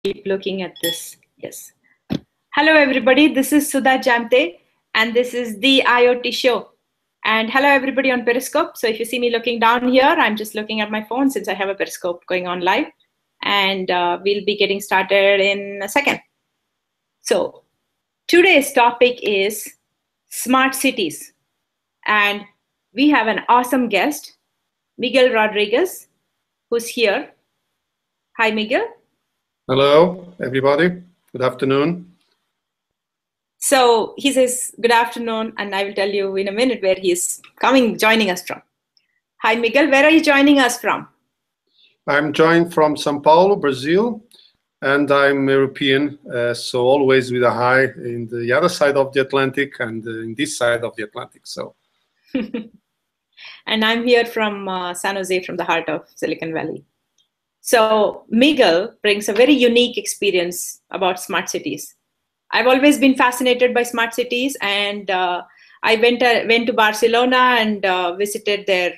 keep looking at this. Yes. Hello, everybody. This is Sudha Jamthe, and this is the IoT Show. And hello, everybody on Periscope. So if you see me looking down here, I'm just looking at my phone since I have a Periscope going on live. And we'll be getting started in a second. So today's topic is smart cities. And we have an awesome guest, Miguel Rodrigues, who's here. Hi, Miguel. Hello, everybody. Good afternoon. So he says good afternoon, and I will tell you in a minute where he's joining us from. Hi, Miguel. Where are you joining us from? I'm joined from São Paulo, Brazil, and I'm European, so always with a high in the other side of the Atlantic and in this side of the Atlantic. So, and I'm here from San Jose, from the heart of Silicon Valley. So Miguel brings a very unique experience about smart cities. I've always been fascinated by smart cities, and I went to Barcelona and visited there,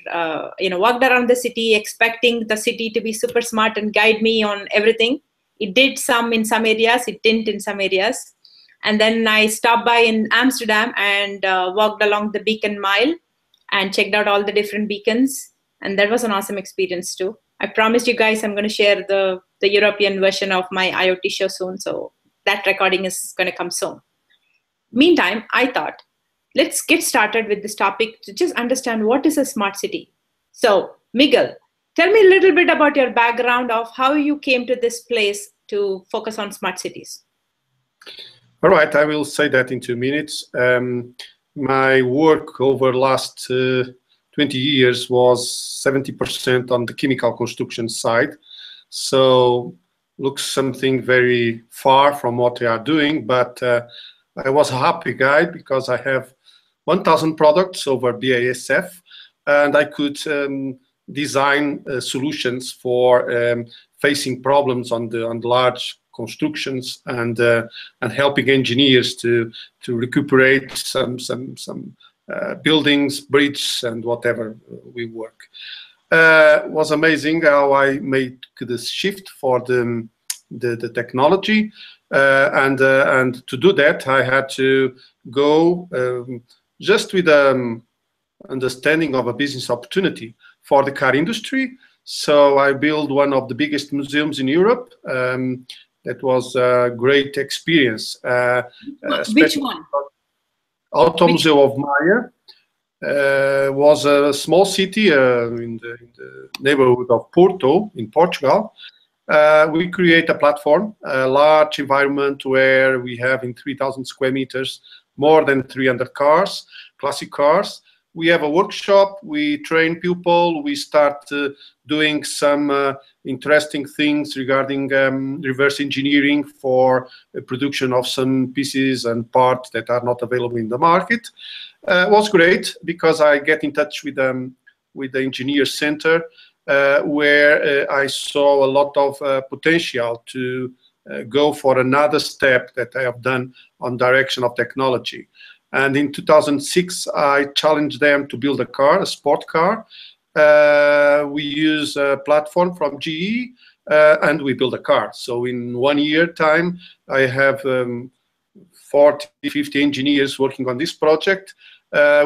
walked around the city expecting the city to be super smart and guide me on everything. It did in some areas, it didn't in some areas. And then I stopped by in Amsterdam and walked along the Beacon Mile and checked out all the different beacons. And that was an awesome experience too. I promised you guys I'm going to share the European version of my IoT show soon. So that recording is going to come soon. Meantime, I thought, let's get started with this topic to just understand what is a smart city. So Miguel, tell me a little bit about your background of how you came to this place to focus on smart cities. All right, I will say that in 2 minutes. My work over the last 20 years was 70% on the chemical construction side. So looks something very far from what we are doing, but I was a happy guy because I have 1,000 products over BASF, and I could design solutions for facing problems on the large constructions and helping engineers to recuperate some buildings, bridges, and whatever we work. It was amazing how I made this shift for the technology, and to do that I had to go just with understanding of a business opportunity for the car industry. So I built one of the biggest museums in Europe. That was a great experience. Which one? Auto Museu of Maia. Was a small city in the neighborhood of Porto in Portugal. We create a platform, a large environment where we have in 3,000 square meters, more than 300 cars, classic cars. We have a workshop, we train people, we start doing some interesting things regarding reverse engineering for the production of some pieces and parts that are not available in the market. It was great because I get in touch with the engineer center where I saw a lot of potential to go for another step that I have done on direction of technology. And in 2006, I challenged them to build a car, a sport car. We use a platform from GE and we build a car. So in 1 year time, I have 40, 50 engineers working on this project.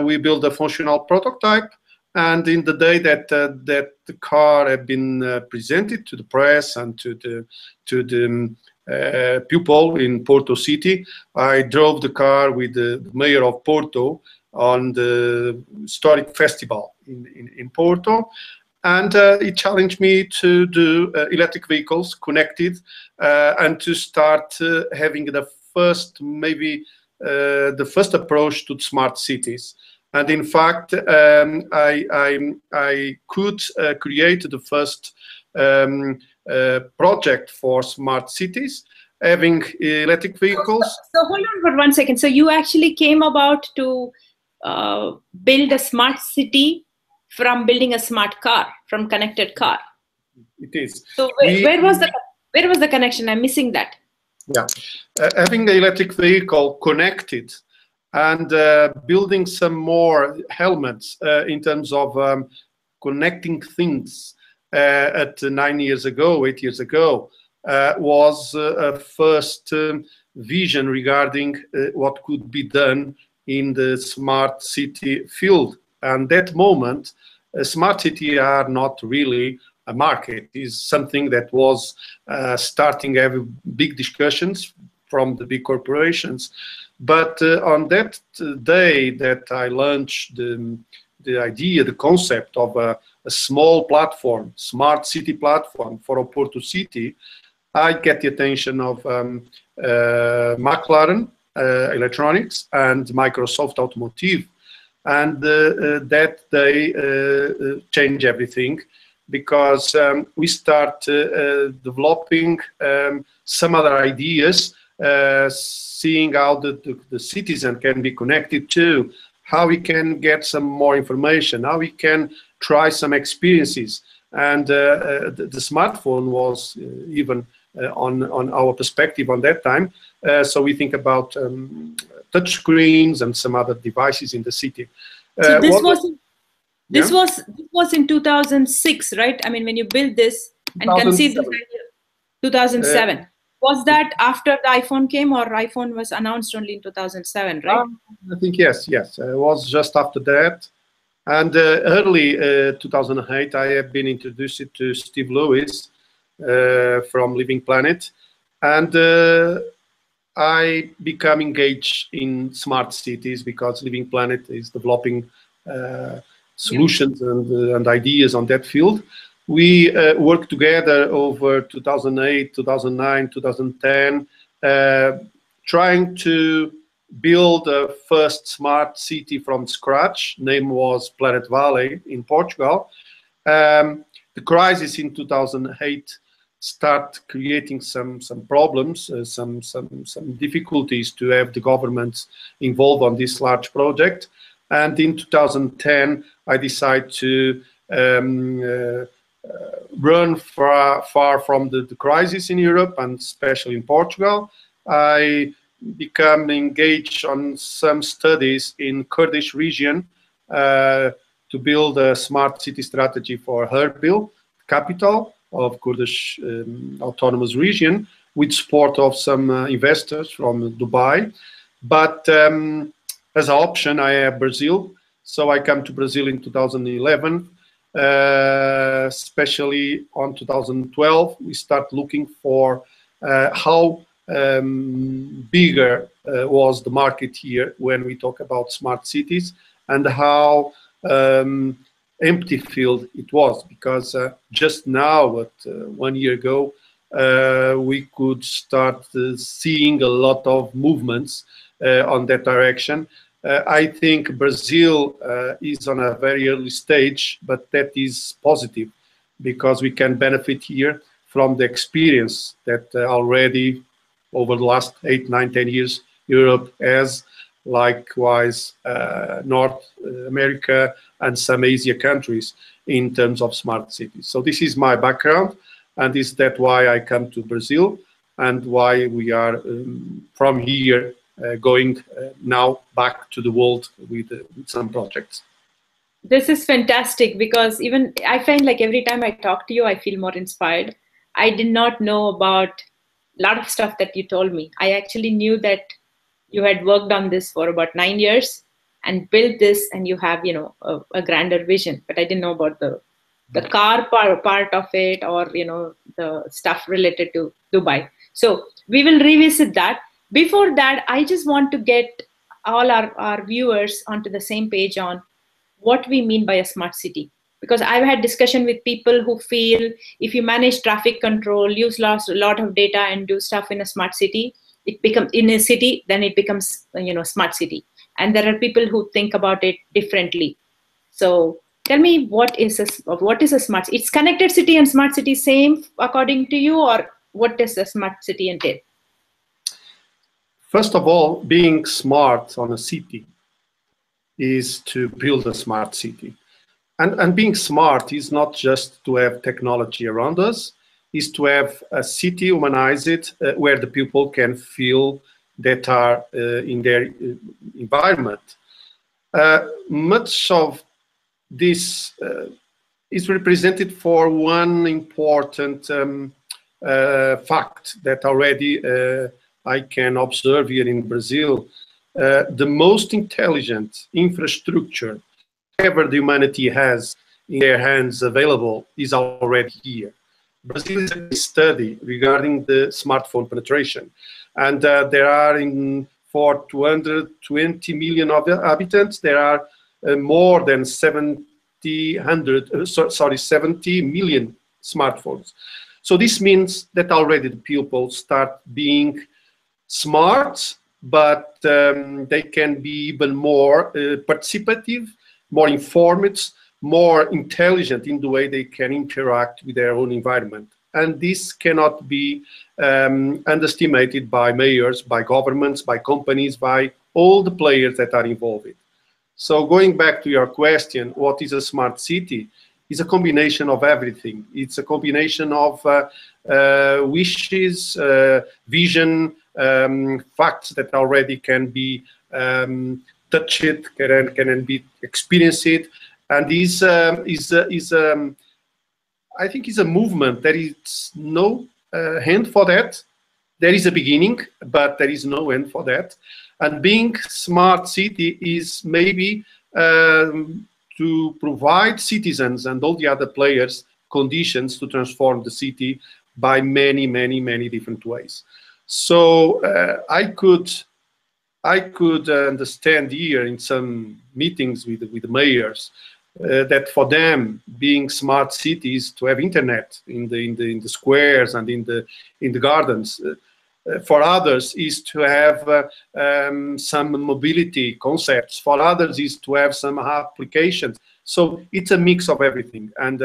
We build a functional prototype, and in the day that the car had been presented to the press and to the people in Porto City, I drove the car with the mayor of Porto on the historic festival in Porto, and he challenged me to do electric vehicles connected and to start having the first approach to smart cities. And in fact, I could create the first project for smart cities, having electric vehicles. So hold on for 1 second. So you actually came about to build a smart city from building a smart car, from connected car. It is. So where was the connection? I'm missing that. Yeah, having the electric vehicle connected and building some more elements in terms of connecting things at 8 years ago, was a first vision regarding what could be done in the smart city field. And that moment, smart city are not really a market. Is something that was starting having big discussions from the big corporations. But on that day that I launched the idea, the concept of a small platform, smart city platform for Oporto City, I get the attention of McLaren Electronics and Microsoft Automotive. And that day changed everything, because we start developing some other ideas, seeing how the citizen can be connected to, how we can get some more information, how we can try some experiences. And the smartphone was even on our perspective on that time. So we think about touch screens and some other devices in the city. So this was in 2006, right? I mean, when you built this and conceived this idea, 2007. Was that after the iPhone came, or iPhone was announced only in 2007, right? I think yes. It was just after that. And early 2008, I have been introduced to Steve Lewis from Living Planet, and I become engaged in smart cities because Living Planet is developing solutions and ideas on that field. We worked together over 2008, 2009, 2010, trying to build a first smart city from scratch. Name was Planet Valley in Portugal. The crisis in 2008 start creating some problems, some difficulties to have the governments involved on this large project. And in 2010, I decided to run far from the crisis in Europe, and especially in Portugal. I become engaged on some studies in Kurdish region to build a smart city strategy for Erbil, capital of Kurdish autonomous region, with support of some investors from Dubai. But as an option, I have Brazil. So I come to Brazil in 2011. Especially on 2012, we start looking for how bigger was the market here when we talk about smart cities, and how empty field it was, because just now, 1 year ago, we could start seeing a lot of movements on that direction. I think Brazil is on a very early stage, but that is positive, because we can benefit here from the experience that already over the last 8, 9, 10 years Europe has, likewise North America and some Asia countries in terms of smart cities. So this is my background, and is that why I come to Brazil, and why we are from here going now back to the world with some projects. This is fantastic, because even I find like every time I talk to you, I feel more inspired. I did not know about a lot of stuff that you told me. I actually knew that you had worked on this for about 9 years and built this, and you have, you know, a grander vision. But I didn't know about the car part of it, or, you know, the stuff related to Dubai. So we will revisit that. Before that, I just want to get all our viewers onto the same page on what we mean by a smart city. Because I've had discussion with people who feel if you manage traffic control, use a lot of data and do stuff in a smart city, it becomes in a city, then it becomes, you know, smart city. And there are people who think about it differently. So tell me, what is a smart city? It's connected city and smart city same according to you, or what does a smart city entail? First of all, being smart on a city is to build a smart city. And being smart is not just to have technology around us, is to have a city humanized where the people can feel that are in their environment. Much of this is represented for one important fact that already I can observe here in Brazil. The most intelligent infrastructure ever the humanity has in their hands available is already here. Brazil is a study regarding the smartphone penetration, and there are for 220 million inhabitants, there are more than 70 million smartphones. So this means that already the people start being smart, but they can be even more participative, more informed, more intelligent in the way they can interact with their own environment. And this cannot be underestimated by mayors, by governments, by companies, by all the players that are involved. So going back to your question, what is a smart city? It's a combination of everything. It's a combination of wishes, vision, facts that already can be touched, can be experienced. And this I think is a movement. There is no end for that. There is a beginning, but there is no end for that. And being smart city is maybe to provide citizens and all the other players conditions to transform the city by many, many, many different ways. So I could understand here in some meetings with the mayors that for them, being smart cities, to have internet in the squares and in the gardens. For others is to have some mobility concepts. For others is to have some applications. So it's a mix of everything. And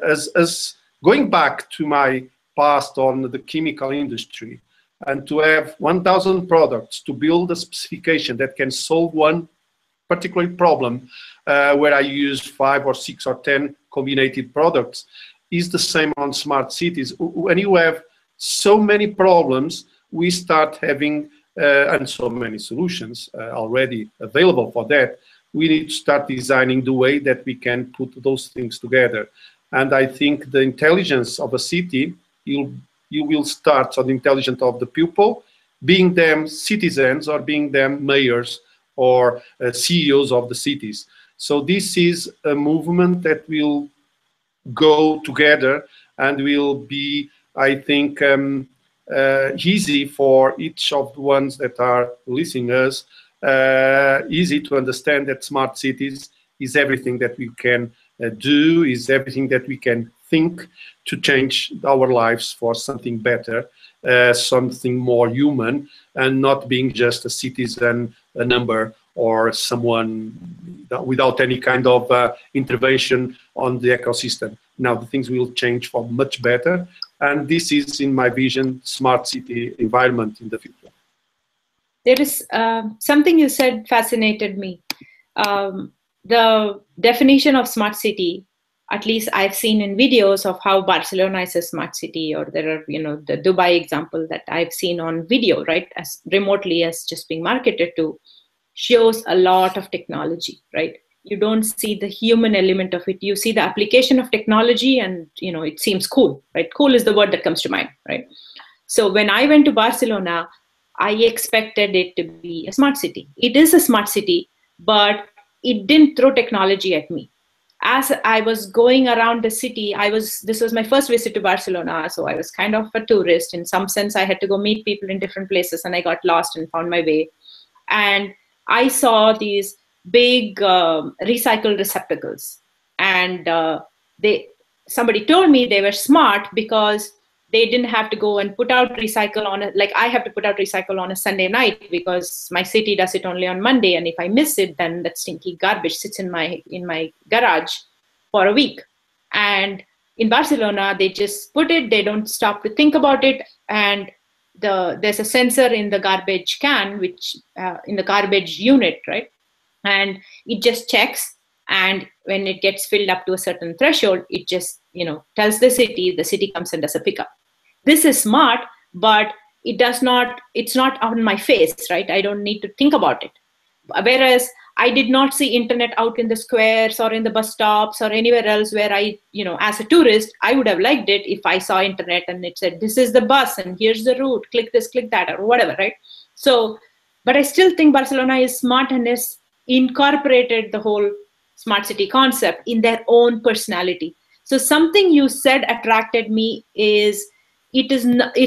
as going back to my past on the chemical industry, and to have 1,000 products to build a specification that can solve one particular problem, where I use 5 or 6 or 10 combined products, is the same on smart cities. When you have so many problems, we start having, and so many solutions already available for that, we need to start designing the way that we can put those things together. And I think the intelligence of a city, you will start on the intelligence of the people, being them citizens or being them mayors or CEOs of the cities. So this is a movement that will go together and will be, I think, easy for each of the ones that are listening us, easy to understand that smart cities is everything that we can do, is everything that we can think to change our lives for something better, something more human, and not being just a citizen, a number, or someone without any kind of intervention on the ecosystem. Now the things will change for much better, and this is, in my vision, smart city environment in the future. There is something you said fascinated me. The definition of smart city, at least I've seen in videos of how Barcelona is a smart city, or there are, the Dubai example that I've seen on video, right, as remotely as just being marketed to, shows a lot of technology, right? You don't see the human element of it. You see the application of technology and, it seems cool, right? Cool is the word that comes to mind, right? So when I went to Barcelona, I expected it to be a smart city. It is a smart city, but it didn't throw technology at me. As I was going around the city, this was my first visit to Barcelona, so I was kind of a tourist. In some sense, I had to go meet people in different places, and I got lost and found my way. And I saw these big recycle receptacles, and somebody told me they were smart because they didn't have to go and put out recycle on it. Like I have to put out recycle on a Sunday night because my city does it only on Monday, and if I miss it, then that stinky garbage sits in my garage for a week. And in Barcelona, they just put it. They don't stop to think about it, and there's a sensor in the garbage can, which in the garbage unit, right? And it just checks, and when it gets filled up to a certain threshold, it just tells the city comes and does a pickup. This is smart, but it's not on my face, right? I don't need to think about it. Whereas I did not see internet out in the squares or in the bus stops or anywhere else where I, as a tourist, I would have liked it if I saw internet and it said, this is the bus and here's the route, click this, click that, or whatever, right? So, but I still think Barcelona is smart and has incorporated the whole smart city concept in their own personality. So something you said attracted me is,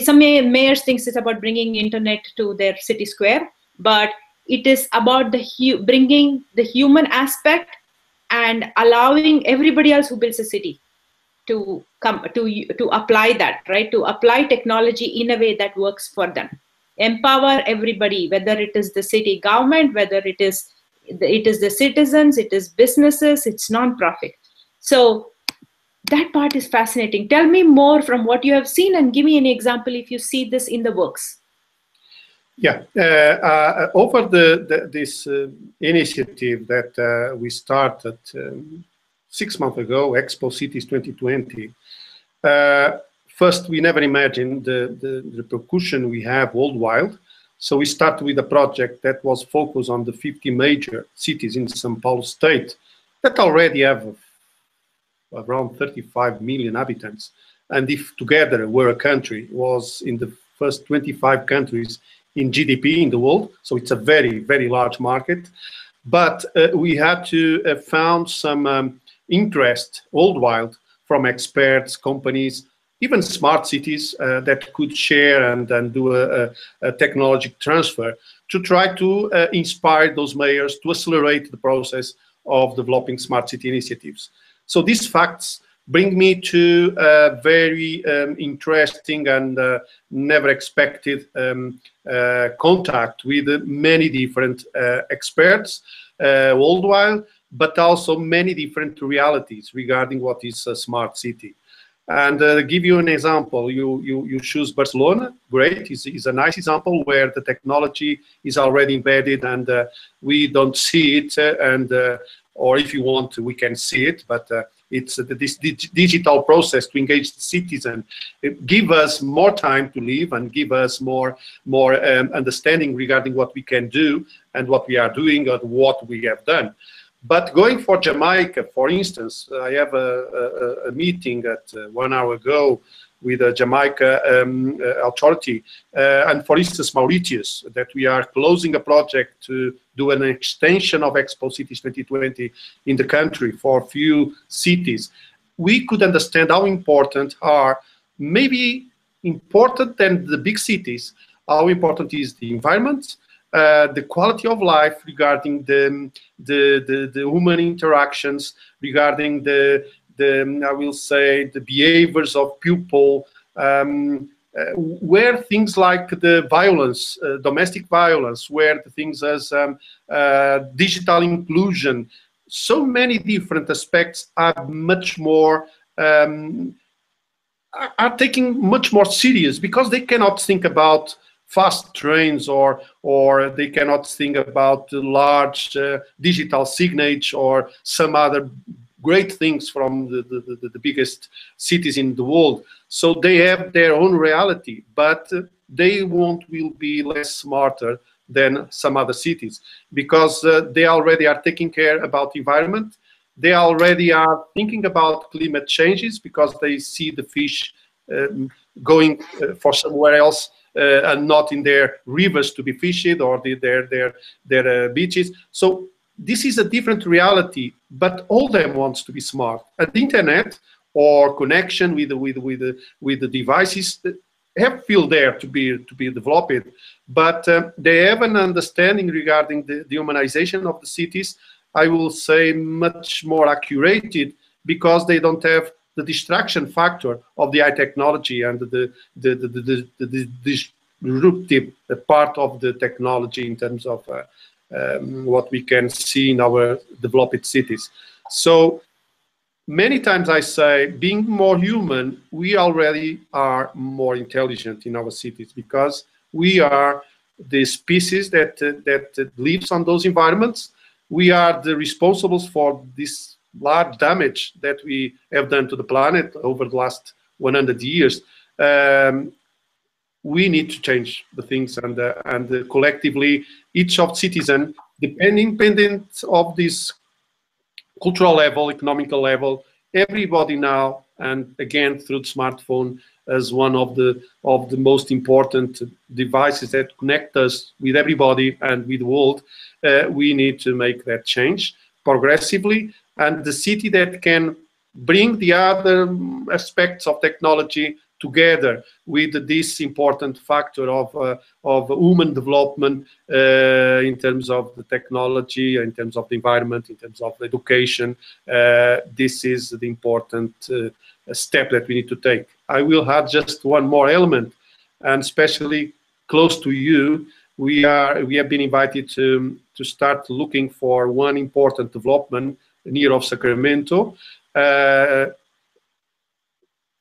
some mayors thinks it's about bringing internet to their city square, but it is about bringing the human aspect and allowing everybody else who builds a city to come to apply that, right? To apply technology in a way that works for them. Empower everybody, whether it is the city government, whether it is the citizens, it is businesses, it's non-profit. So that part is fascinating. Tell me more from what you have seen and give me an example if you see this in the works. Yeah, over this initiative that we started 6 months ago, Expo Cities 2020, first, we never imagined the repercussion we have worldwide. So we started with a project that was focused on the 50 major cities in São Paulo state that already have around 35 million inhabitants. And if together we're a country, was in the first 25 countries in GDP in the world. So it's a very, very large market. But we had to found some interest worldwide from experts, companies, even smart cities that could share and do a technology transfer to try to inspire those mayors to accelerate the process of developing smart city initiatives. So these facts bring me to a very interesting and never expected contact with many different experts worldwide, but also many different realities regarding what is a smart city. And give you an example, you choose Barcelona, great, it's a nice example where the technology is already embedded and we don't see it, or if you want, we can see it, but it's this digital process to engage the citizen. It give us more time to live and give us more understanding regarding what we can do and what we are doing and what we have done. But going for Jamaica, for instance, I have a meeting at 1 hour ago with a Jamaica authority, and for instance, Mauritius, that we are closing a project to do an extension of Expo Cities 2020 in the country for a few cities. We could understand how important are, maybe important than the big cities, how important is the environment, the quality of life regarding the human interactions, regarding I will say, the behaviors of people, where things like the violence, domestic violence, where the things as digital inclusion, so many different aspects are much more, are taking much more serious because they cannot think about fast trains or they cannot think about large digital signage or some other great things from the biggest cities in the world. So they have their own reality, but they will be less smarter than some other cities because they already are taking care about the environment. They already are thinking about climate changes because they see the fish going for somewhere else and not in their rivers to be fished or their beaches. So this is a different reality, but all them wants to be smart. And the internet or connection with the devices have feel there to be developed, but they have an understanding regarding the humanization of the cities. I will say much more accurate because they don't have the distraction factor of the high technology and the disruptive part of the technology in terms of what we can see in our developed cities. So many times I say, being more human, we already are more intelligent in our cities because we are the species that lives on those environments. We are the responsibles for this large damage that we have done to the planet over the last 100 years. We need to change the things, and collectively, each of citizens independent of this cultural level, economical level, everybody now, and again through the smartphone as one of the most important devices that connect us with everybody and with the world, we need to make that change progressively. And the city that can bring the other aspects of technology together with this important factor of human development in terms of the technology, in terms of the environment, in terms of education. This is the important step that we need to take. I will add just one more element, and especially close to you, we have been invited to start looking for one important development near of Sacramento.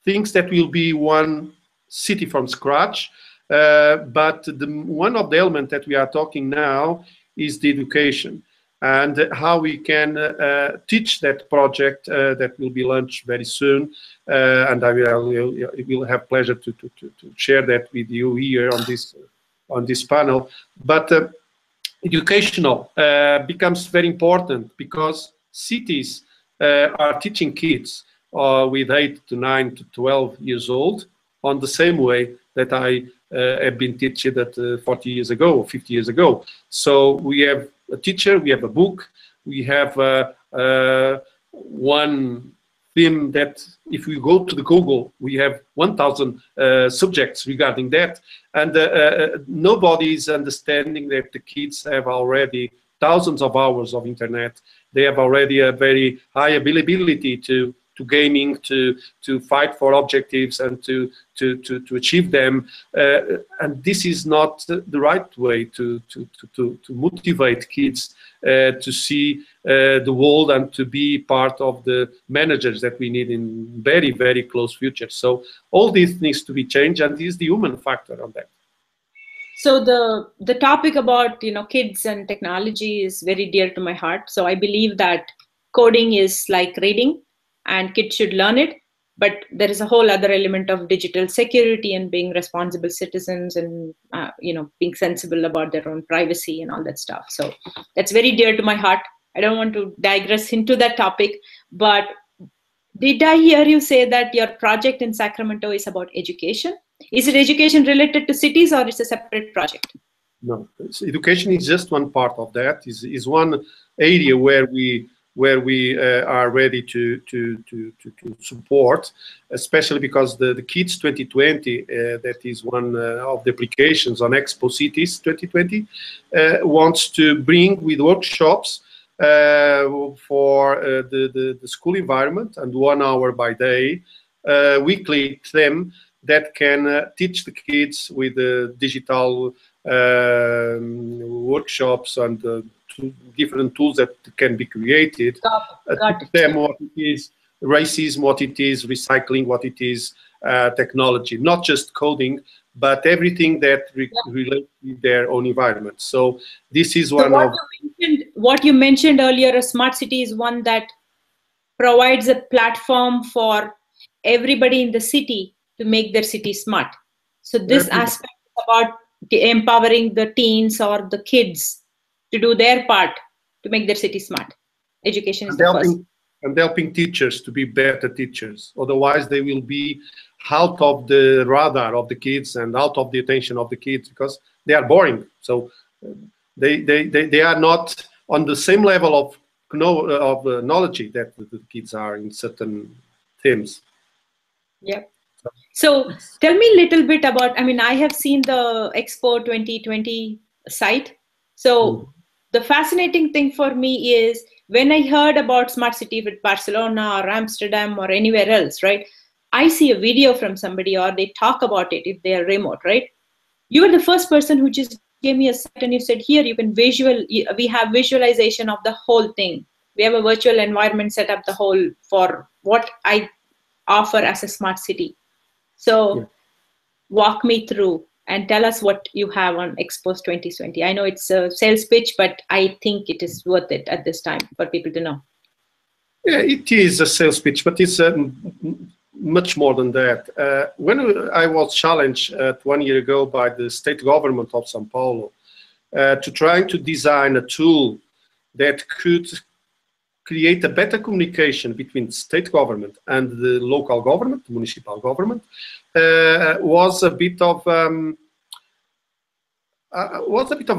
Things that will be one city from scratch, but one of the elements that we are talking now is the education and how we can teach that project that will be launched very soon, and I will have pleasure to share that with you here on this panel. But educational becomes very important because cities are teaching kids with 8 to 9 to 12 years old on the same way that I have been teaching that 40 years ago or 50 years ago. So we have a teacher, we have a book, we have one theme that if we go to the Google, we have 1,000 subjects regarding that. And nobody is understanding that the kids have already thousands of hours of internet. They have already a very high availability to gaming, to fight for objectives and to achieve them, and this is not the right way to motivate kids to see the world and to be part of the managers that we need in very, very close future. So all this needs to be changed, and this is the human factor on that. So the topic about kids and technology is very dear to my heart. So I believe that coding is like reading, and kids should learn it, but there is a whole other element of digital security and being responsible citizens and being sensible about their own privacy and all that stuff. So that's very dear to my heart. I don't want to digress into that topic, but did I hear you say that your project in Sacramento is about education? Is it education related to cities, or it's a separate project? No, education is just one part of that. Is one area where we are ready to support, especially because the Kids 2020, that is one of the applications on Expo Cities 2020, wants to bring with workshops for the school environment and 1 hour by day, weekly them that can teach the kids with the digital workshops and different tools that can be created. Teach them what it is racism, what it is recycling, what it is technology, not just coding, but everything that relates to their own environment. So this is one of what you mentioned earlier. A smart city is one that provides a platform for everybody in the city to make their city smart. So this aspect is about empowering the teens or the kids to do their part to make their city smart. Education is the first. And helping teachers to be better teachers. Otherwise, they will be out of the radar of the kids and out of the attention of the kids because they are boring. So they are not on the same level of knowledge that the kids are in certain themes. Yeah. So tell me a little bit about, I have seen the Expo 2020 site. So the fascinating thing for me is when I heard about smart city with Barcelona or Amsterdam or anywhere else, right? I see a video from somebody or they talk about it if they are remote, right? You were the first person who just gave me a site and you said, here you can we have visualization of the whole thing. We have a virtual environment set up the whole for what I offer as a smart city. So walk me through and tell us what you have on Expo 2020. I know it's a sales pitch, but I think it is worth it at this time for people to know. Yeah, it is a sales pitch, but it's much more than that. When I was challenged 1 year ago by the state government of São Paulo to trying to design a tool that could create a better communication between state government and the local government, municipal government, was a bit of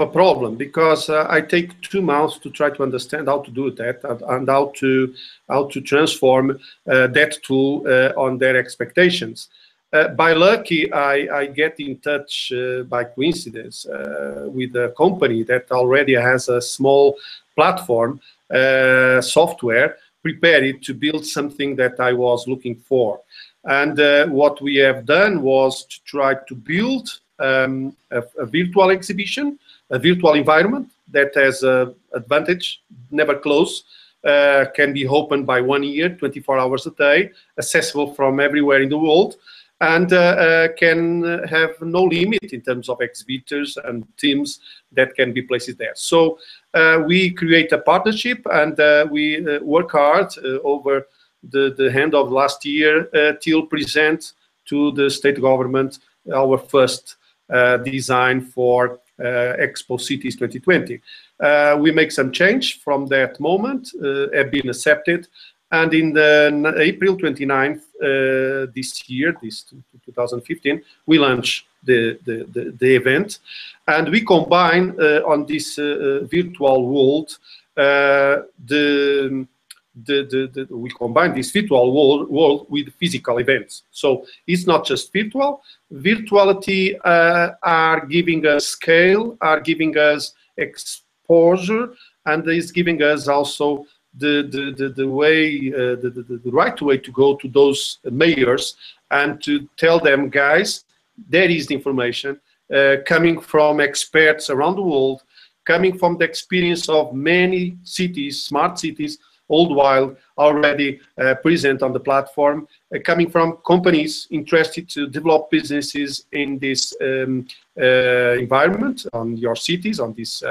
a problem, because I take 2 months to try to understand how to do that and how to transform that tool on their expectations. By lucky, I get in touch by coincidence with a company that already has a small platform software prepared to build something that I was looking for. And what we have done was to try to build a virtual exhibition, a virtual environment that has an advantage, never close, can be opened by 1 year, 24 hours a day, accessible from everywhere in the world, and can have no limit in terms of exhibitors and teams that can be placed there. So we create a partnership, and we work hard over the end of last year till present to the state government our first design for Expo Cities 2020. We make some change from that moment, have been accepted, and in the April 29th this year, 2015, we launch the event, and we combine on this virtual world we combine this virtual world with physical events. So it's not just virtual. Virtuality are giving us scale, are giving us exposure, and is giving us also the way, the right way to go to those mayors and to tell them, guys, there is the information coming from experts around the world, coming from the experience of many cities, smart cities, all while already present on the platform, coming from companies interested to develop businesses in this environment, on your cities, on this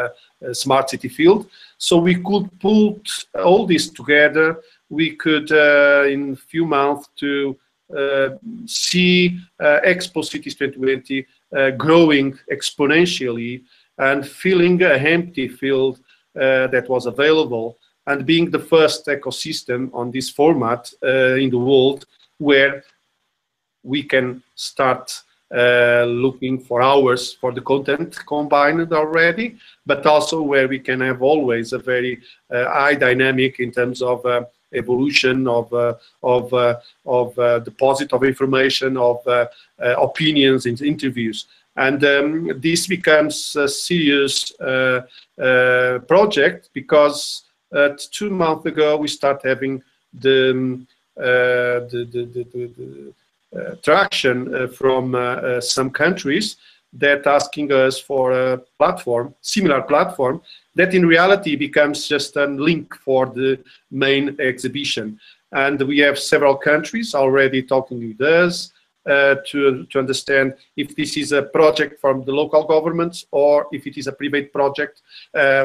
smart city field. So we could put all this together. We could, in a few months, to see Expo Cities 2020 growing exponentially and filling an empty field that was available, and being the first ecosystem on this format in the world where we can start looking for hours for the content combined already, but also where we can have always a very high dynamic in terms of evolution of deposit of information, of opinions in interviews. And this becomes a serious project, because 2 months ago we start having the traction from some countries that asking us for a platform, similar platform, that in reality becomes just a link for the main exhibition. And we have several countries already talking with us to understand if this is a project from the local governments or if it is a private project.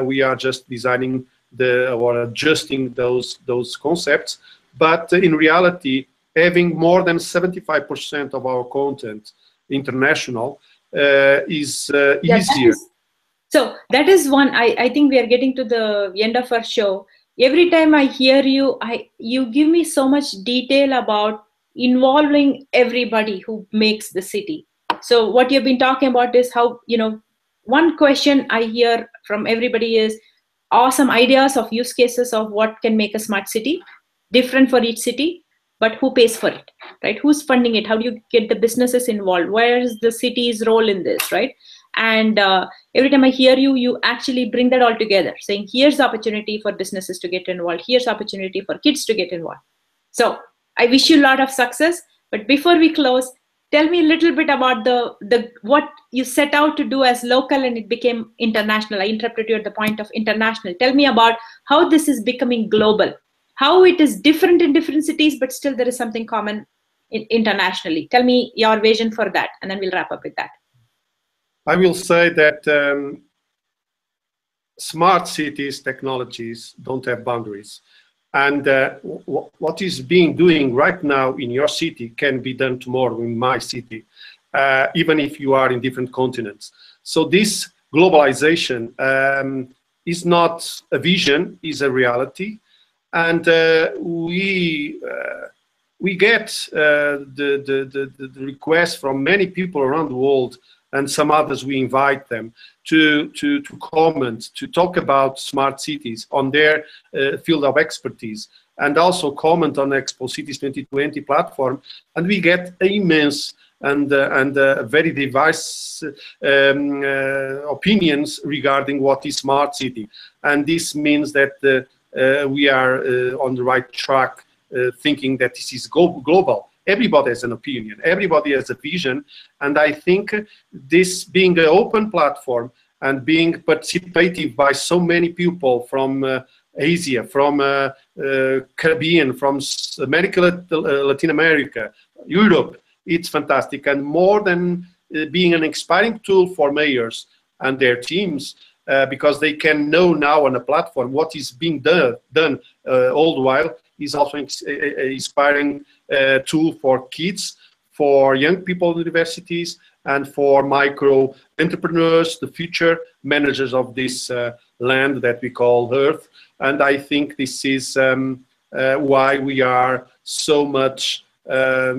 We are just designing or adjusting those concepts, but in reality, having more than 75% of our content international is easier. That is one. I think we are getting to the end of our show. Every time I hear you, you give me so much detail about involving everybody who makes the city. So what you've been talking about is how, one question I hear from everybody is awesome ideas of use cases of what can make a smart city, different for each city, but who pays for it, right? Who's funding it? How do you get the businesses involved? Where is the city's role in this, right? And every time I hear you, you actually bring that all together, saying here's the opportunity for businesses to get involved, here's the opportunity for kids to get involved. So I wish you a lot of success. But before we close, tell me a little bit about what you set out to do as local and it became international. I interpreted you at the point of international. Tell me about how this is becoming global, how it is different in different cities, but still there is something common internationally. Tell me your vision for that, and then we'll wrap up with that. I will say that smart cities technologies don't have boundaries. And what is being doing right now in your city can be done tomorrow in my city, even if you are in different continents. So this globalization is not a vision, is a reality. And we get the request from many people around the world, and some others we invite them to comment, to talk about smart cities on their field of expertise, and also comment on Expo Cities 2020 platform. And we get immense and very diverse opinions regarding what is smart city. And this means that we are on the right track, thinking that this is global. Everybody has an opinion, everybody has a vision, and I think this being an open platform and being participative by so many people from Asia, from Caribbean, from America, Latin America, Europe, it's fantastic. And more than being an inspiring tool for mayors and their teams, because they can know now on a platform what is being done all the while, is also an inspiring tool for kids, for young people in universities, and for micro entrepreneurs, the future managers of this land that we call Earth. And I think this is why we are so much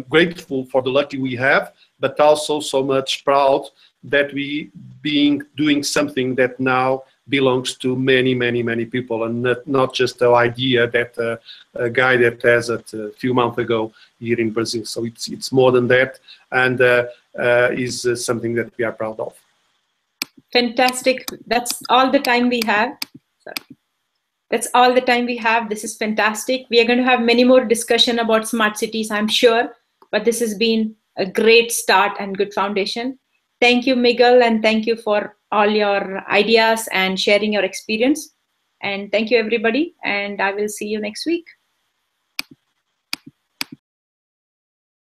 grateful for the lucky we have, but also so much proud that we doing something that now belongs to many, many, many people, and not just the idea that a guy that has it a few months ago here in Brazil. So it's more than that, and is something that we are proud of. Fantastic. That's all the time we have. Sorry. That's all the time we have. This is fantastic. We are going to have many more discussion about smart cities, I'm sure, but this has been a great start and good foundation. Thank you, Miguel, and thank you for all your ideas and sharing your experience. And thank you, everybody, and I will see you next week.